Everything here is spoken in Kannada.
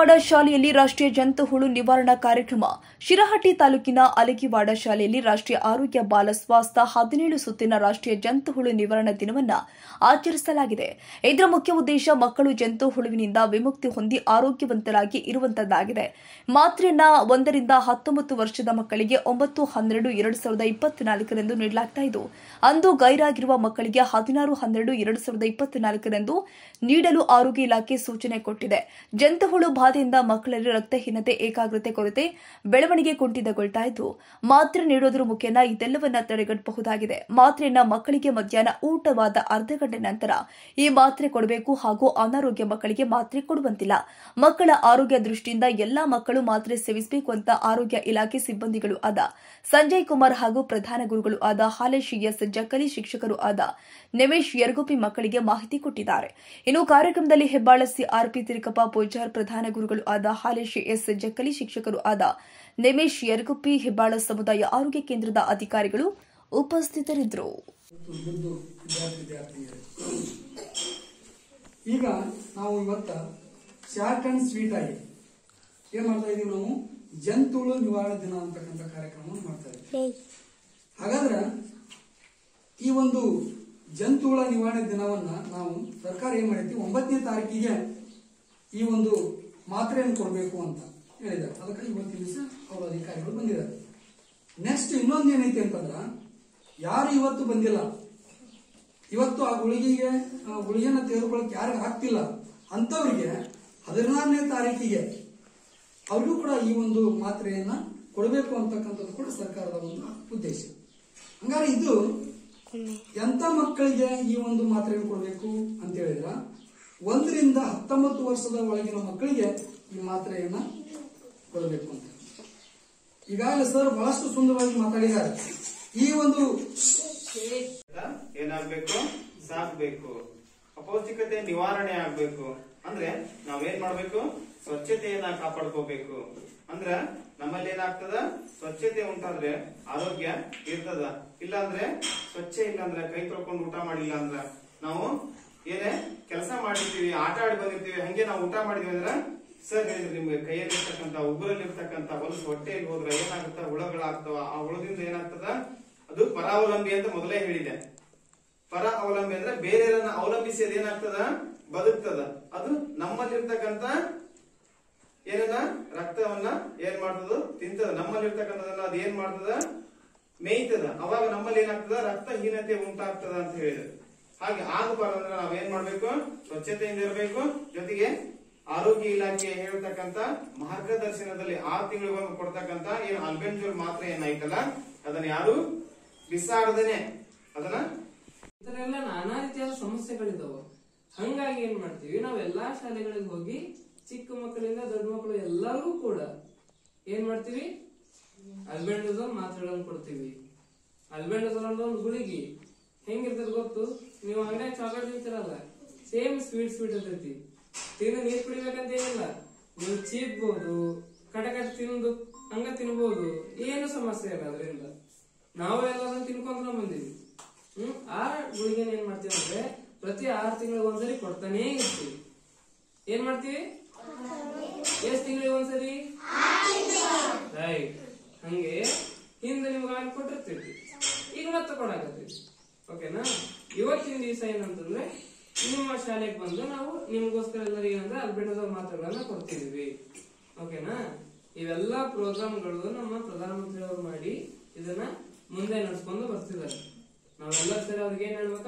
ಅಲಗಿವಾಡ ಶಾಲೆಯಲ್ಲಿ ರಾಷ್ಟ್ರೀಯ ಜಂತುಹುಳು ನಿವಾರಣಾ ಕಾರ್ಯಕ್ರಮ. ಶಿರಹಟ್ಟಿ ತಾಲೂಕಿನ ಅಲಗಿವಾಡ ಶಾಲೆಯಲ್ಲಿ ರಾಷ್ಟ್ರೀಯ ಆರೋಗ್ಯ ಬಾಲ ಸ್ವಾಸ್ಥ್ಯ 17 ಸುತ್ತಿನ ರಾಷ್ಟ್ರೀಯ ಜಂತುಹುಳು ನಿವಾರಣಾ ದಿನವನ್ನು ಆಚರಿಸಲಾಗಿದೆ. ಇದರ ಮುಖ್ಯ ಉದ್ದೇಶ ಮಕ್ಕಳು ಜಂತುಹುಳುವಿನಿಂದ ವಿಮುಕ್ತಿ ಹೊಂದಿ ಆರೋಗ್ಯವಂತರಾಗಿ ಇರುವಂತದ್ದಾಗಿದೆ. ಮಾತ್ರೆಯನ್ನ 1 ರಿಂದ 19 ವರ್ಷದ ಮಕ್ಕಳಿಗೆ 9/12/2024 ರಂದು ನೀಡಲಾಗುತ್ತಿದ್ದು, ಅಂದು ಗೈರಾಗಿರುವ ಮಕ್ಕಳಿಗೆ 16/12/2024 ರಂದು ನೀಡಲು ಆರೋಗ್ಯ ಇಲಾಖೆ ಸೂಚನೆ ಕೊಟ್ಟಿದೆ. ಜಂತುಹುಳು ಬಾಧೆಯಿಂದ ಮಕ್ಕಳಲ್ಲಿ ರಕ್ತಹೀನತೆ, ಏಕಾಗ್ರತೆ ಕೊರತೆ, ಬೆಳವಣಿಗೆ ಕುಂಠಿತಗೊಳ್ತಾ ಇದ್ದು, ಮಾತ್ರೆ ನೀಡೋದ್ರ ಮುಖೇನ ಇದೆಲ್ಲವನ್ನ ತಡೆಗಟ್ಟಬಹುದಾಗಿದೆ. ಮಾತ್ರೆಯನ್ನ ಮಕ್ಕಳಿಗೆ ಮಧ್ಯಾಹ್ನ ಊಟವಾದ ಅರ್ಧ ಗಂಟೆ ನಂತರ ಈ ಮಾತ್ರೆ ಕೊಡಬೇಕು ಹಾಗೂ ಅನಾರೋಗ್ಯ ಮಕ್ಕಳಿಗೆ ಮಾತ್ರೆ ಕೊಡುವಂತಿಲ್ಲ. ಮಕ್ಕಳ ಆರೋಗ್ಯ ದೃಷ್ಟಿಯಿಂದ ಎಲ್ಲಾ ಮಕ್ಕಳು ಮಾತ್ರೆ ಸೇವಿಸಬೇಕು ಅಂತ ಆರೋಗ್ಯ ಇಲಾಖೆ ಸಿಬ್ಬಂದಿಗಳು ಆದ ಸಂಜಯ್ ಕುಮಾರ್ ಹಾಗೂ ಪ್ರಧಾನ ಗುರುಗಳು ಆದ ಹಾಲೇಶ್ ಎಸ್ ಜಕ್ಕಲಿ, ಶಿಕ್ಷಕರು ಆದ ನಿಮೇಶ್ ಯರಗುಪ್ಪಿ ಮಕ್ಕಳಿಗೆ ಮಾಹಿತಿ ಕೊಟ್ಟಿದ್ದಾರೆ. ಇನ್ನು ಕಾರ್ಯಕ್ರಮದಲ್ಲಿ ಹೆಬ್ಬಾಳ ಸಿಆರ್ಪಿ ತಿರುಕಪ್ಪ ಪೂಜಾರ್, ಪ್ರಧಾನ ಗುರುಗಳು ಆದ ಹಾಲೇಶ್ ಎಸ್ ಜಕ್ಕಲಿ, ಶಿಕ್ಷಕರು ಆದ ನಿಮೇಶ್ ಯರಗುಪ್ಪಿ, ಹೆಬ್ಬಾಳ ಸಮುದಾಯ ಆರೋಗ್ಯ ಕೇಂದ್ರದ ಅಧಿಕಾರಿಗಳು ಉಪಸ್ಥಿತರಿದ್ದರು. ಈಗ ನಾವು ಇವತ್ತ ಶಾರ್ಟ್ ಅಂಡ್ ಸ್ವೀಟ್ ಆಗಿ ಏನ್ ಮಾಡ್ತಾ ಇದೀವಿ, ನಾವು ಜಂತುಹುಳು ನಿವಾರಣಾ ದಿನ ಅಂತಕ್ಕಂಥ ಕಾರ್ಯಕ್ರಮವನ್ನು ಮಾಡ್ತಾ ಇದ್ದೀವಿ. ಹಾಗಾದ್ರೆ ಈ ಒಂದು ಜಂತುಹುಳ ನಿವಾರಣೆ ದಿನವನ್ನ ನಾವು ಸರ್ಕಾರ ಏನ್ ಮಾಡಿದ್ವಿ, 9ನೇ ತಾರೀಕಿಗೆ ಈ ಒಂದು ಮಾತ್ರೆಯನ್ನು ಕೊಡಬೇಕು ಅಂತ ಹೇಳಿದ್ದಾರೆ. ಅದಕ್ಕೆ ಇವತ್ತಿನ ದಿವಸ ಅವರು ಅಧಿಕಾರಿಗಳು ಬಂದಿದ್ದಾರೆ. ನೆಕ್ಸ್ಟ್ ಇನ್ನೊಂದು ಏನೈತಿ ಅಂತಂದ್ರ, ಯಾರು ಇವತ್ತು ಬಂದಿಲ್ಲ, ಇವತ್ತು ಆ ಗುಳಿಗೆಯನ್ನ ತೆಗೆದುಕೊಳ್ಳಕ್ಕೆ ಯಾರಿಗೆ ಆಗ್ತಿಲ್ಲ ಅಂತವರಿಗೆ 16ನೇ ತಾರೀಕಿಗೆ ಅವ್ರಿಗೂ ಕೂಡ ಈ ಒಂದು ಮಾತ್ರೆಯನ್ನ ಕೊಡಬೇಕು ಅಂತಕ್ಕಂಥದ್ದು ಕೂಡ ಸರ್ಕಾರದ ಒಂದು ಉದ್ದೇಶ. ಹಂಗಾರೆ ಇದು ಎಂತ ಮಕ್ಕಳಿಗೆ ಈ ಒಂದು ಮಾತ್ರೆಯನ್ನು ಕೊಡಬೇಕು ಅಂತ ಹೇಳಿದ್ರ, 1 ರಿಂದ 19 ವರ್ಷದ ಒಳಗಿನ ಮಕ್ಕಳಿಗೆ ಈ ಮಾತ್ರೆಯನ್ನ ಕೊಡಬೇಕು ಅಂತ. ಈಗಾಗಲೇ ಸರ್ ಬಹಳಷ್ಟು ಸುಂದರವಾಗಿ ಮಾತಾಡಿದ್ದಾರೆ. ಈ ಒಂದು ಏನಾಗಬೇಕು, ಸಾಕಬೇಕು, ಅಪೌಷ್ಟಿಕತೆ ನಿವಾರಣೆ ಆಗ್ಬೇಕು ಅಂದ್ರೆ ನಾವೇನ್ ಮಾಡ್ಬೇಕು, ಸ್ವಚ್ಛತೆಯನ್ನ ಕಾಪಾಡ್ಕೋಬೇಕು. ಅಂದ್ರ ನಮ್ಮಲ್ಲಿ ಏನಾಗ್ತದ, ಸ್ವಚ್ಛತೆ ಉಂಟಾದ್ರೆ ಆರೋಗ್ಯ ಇರ್ತದ. ಇಲ್ಲ ಅಂದ್ರೆ ಸ್ವಚ್ಛ ಇಲ್ಲ ಅಂದ್ರೆ, ಕೈ ತೊಳ್ಕೊಂಡು ಊಟ ಮಾಡಿಲ್ಲ ಅಂದ್ರ, ನಾವು ಏನೇ ಕೆಲಸ ಮಾಡಿರ್ತೀವಿ, ಆಟ ಆಡಿ ಬಂದಿರ್ತೀವಿ, ಹಂಗೆ ನಾವು ಊಟ ಮಾಡಿದ್ವಿ ಅಂದ್ರ ಸರ್ ಹೇಳಿದ್ರು ನಿಮ್ಗೆ ಕೈಯಲ್ಲಿ ಇರ್ತಕ್ಕಂಥ ಉಗುರಲ್ಲಿ ಇರ್ತಕ್ಕಂಥ ಹೊಲಸು ಹೊಟ್ಟೆಯಲ್ಲಿ ಹೋದ್ರ ಏನಾಗುತ್ತ, ಹುಳಗಳಾಗ್ತವ. ಆ ಹುಳದಿಂದ ಏನಾಗ್ತದ, ಅದು ಪರಾವಲಂಬಿ ಅಂತ ಮೊದಲೇ ಹೇಳಿದೆ. ಪರ ಅವಲಂಬಿ ಅಂದ್ರೆ ಬೇರೆಯವರನ್ನ ಅವಲಂಬಿಸಿ ಅದೇನಾಗ್ತದ, ಬದುಕ್ತದ. ಅದು ನಮ್ಮಲ್ಲಿರ್ತಕ್ಕಂಥ ಏನನ್ನ ರಕ್ತವನ್ನ ಏನ್ ಮಾಡ್ತದ, ತಿಂತದ. ನಮ್ಮಲ್ಲಿರ್ತಕ್ಕಂಥದನ್ನ ಅದು ಏನ್ ಮಾಡ್ತದ, ಮೇಯ್ತದ. ಅವಾಗ ನಮ್ಮಲ್ಲಿ ಏನಾಗ್ತದ, ರಕ್ತಹೀನತೆ ಉಂಟಾಗ್ತದ ಅಂತ ಹೇಳಿದ್ರು. ಹಾಗೆ ಆಗಬಾರ್ದಂದ್ರೆ ನಾವೇನ್ ಮಾಡ್ಬೇಕು, ಸ್ವಚ್ಛತೆಯಿಂದ ಇರಬೇಕು. ಜೊತೆಗೆ ಆರೋಗ್ಯ ಇಲಾಖೆ ಹೇಳ್ತಕ್ಕಂತ ಮಾರ್ಗದರ್ಶನದಲ್ಲಿ 6 ತಿಂಗಳಿಗೊಮ್ಮೆ ಕೊಡ್ತಕ್ಕಂತ ಏನು ಅಲ್ಬೆಂಜೋಲ್ ಮಾತ್ರೆ ಏನಾಯ್ತಲ್ಲ, ಅದನ್ನ ಯಾರು ಬಿಸಾಡದೇನೆ ಅದನ್ನ, ಇದರೆಲ್ಲ ನಾನಾ ರೀತಿಯಾದ ಸಮಸ್ಯೆಗಳಿದಾವ. ಹಂಗಾಗಿ ಏನ್ ಮಾಡ್ತೀವಿ, ನಾವ್ ಎಲ್ಲಾ ಶಾಲೆಗಳಿಗೆ ಹೋಗಿ ಚಿಕ್ಕ ಮಕ್ಕಳಿಂದ ದೊಡ್ಡ ಮಕ್ಕಳು ಎಲ್ಲರಿಗೂ ಕೂಡ ಏನ್ ಮಾಡ್ತೀವಿ, ಅಲ್ಬೆಂಡಜೋಲ್ ಮಾತ್ರೆಗಳನ್ನು ಕೊಡ್ತೀವಿ. ಅಲ್ಬೆಂಡಜೋಲ್ ಅನ್ನೋ ಒಂದು ಗುಳಿಗೆ ಹೆಂಗಿರ್ತದ ಗೊತ್ತು, ನೀವು ಅಂಗಡಿಯಾಗ ಚಾಕ್ಲೇಟ್ ತಿಂತಿರಲ್ಲ, ಸೇಮ್ ಸ್ವೀಟ್ ಇರ್ತೈತಿ. ತಿಂದು ನೀರ್ ಕುಡಿಬೇಕಂತ ಏನಿಲ್ಲ, ನೀವು ಚೀಪ್ಬಹುದು, ಕಟ ತಿಂದು ಹಂಗ ತಿನ್ಬಹುದು, ಏನು ಸಮಸ್ಯೆ ಇಲ್ಲ ಅದರಿಂದ. ನಾವು ಎಲ್ಲಾದ್ರೂ ತಿನ್ಕೊಂತ ಬಂದೀವಿ. ಆ ಗುಳಿಗೆನ ಏನ್ ಮಾಡ್ತೀವಿ ಅಂದ್ರೆ ಪ್ರತಿ 6 ತಿಂಗಳಿಗೆ ಒಂದ್ಸರಿ ಕೊಡ್ತಾನೇ ಇರ್ತೀವಿ. ಏನ್ ಮಾಡ್ತೀವಿ, ಎಷ್ಟ್ ತಿಂಗಳಿಗೆ ಒಂದ್ಸರಿ, ರೈಟ್. ಹಂಗೆ ಹಿಂದೆ ನಿಮ್ಗೆ ಆಗಿ ಕೊಟ್ಟಿರ್ತೀವಿ, ಈಗ ಮತ್ತೆ ಕೊಡಾಕತ್ತೀವಿ. ಓಕೆನಾ. ಇವತ್ತಿನ ದಿವಸ ಏನಂತಂದ್ರೆ ನಿಮ್ಮ ಶಾಲೆಗೆ ಬಂದು ನಾವು ನಿಮ್ಗೋಸ್ಕರ ಎಲ್ಲರಿಗೆ ಏನಂದ್ರೆ ಅಲ್ಬೆಂಡಜೋಲ್ ಮಾತ್ರೆಗಳನ್ನ ಕೊಡ್ತಿದೀವಿ. ಓಕೆನಾ. ಇವೆಲ್ಲಾ ಪ್ರೋಗ್ರಾಮ್ಗಳು ನಮ್ಮ ಪ್ರಧಾನಮಂತ್ರಿ ಅವರು ಮಾಡಿ ಇದನ್ನ ಮುಂದೆ ನಡೆಸ್ಕೊಂಡು ಬರ್ತಿದ್ದಾರೆ. ನಾವೆಲ್ಲ ಸರಿ ಅವ್ರಿಗೆ ಏನ್ ಹೇಳ್ಬೇಕು,